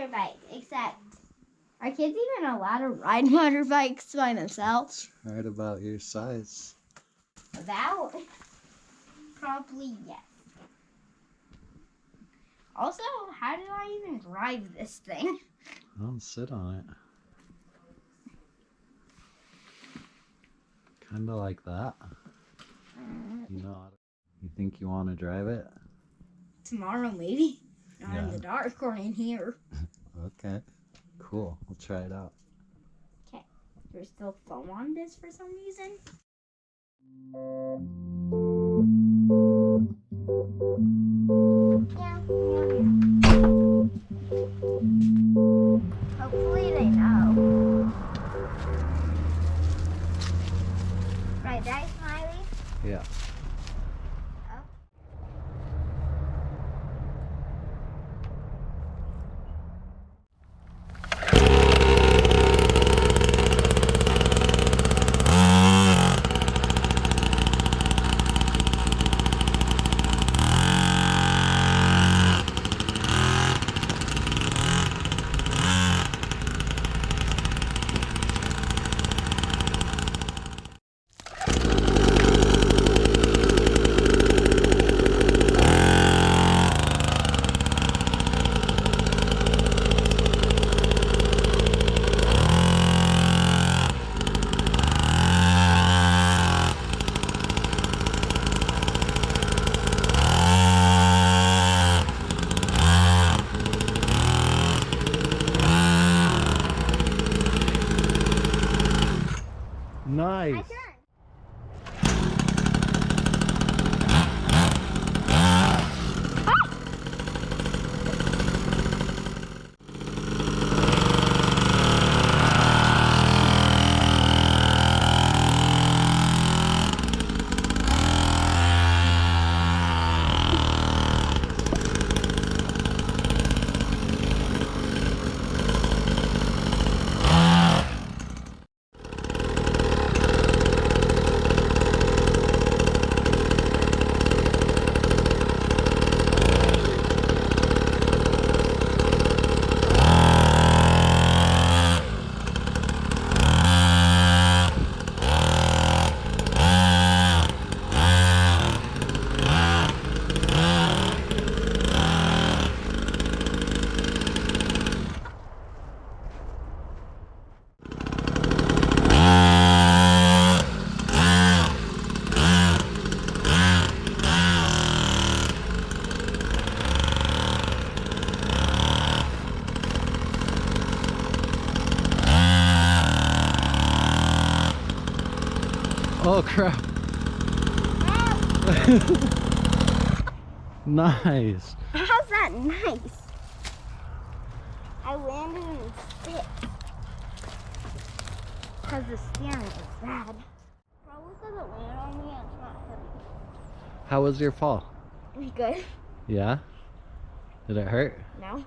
motorbike, except are kids even allowed to ride motorbikes by themselves? Right about your size. About? Probably yes. Also, how do I even drive this thing? Don't sit on it. Kinda like that. You know, you think you want to drive it? Tomorrow, maybe. Not in Yeah. the dark or in here. Okay. Cool. We'll try it out. Okay. There's still foam on this for some reason. Yeah. Hopefully they know. Right, right, Smiley? Yeah. Nice. Oh crap. Nice. How's that nice? I landed in six. Because the steering is bad. Probably because it landed on me and it's not heavy. How was your fall? Good. Yeah? Did it hurt? No.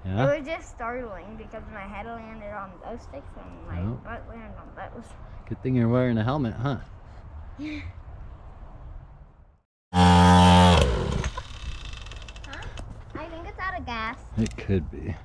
Yeah? It was just startling because my head landed on those sticks and my butt landed on those. Good thing you're wearing a helmet, huh? Huh? I think it's out of gas. It could be.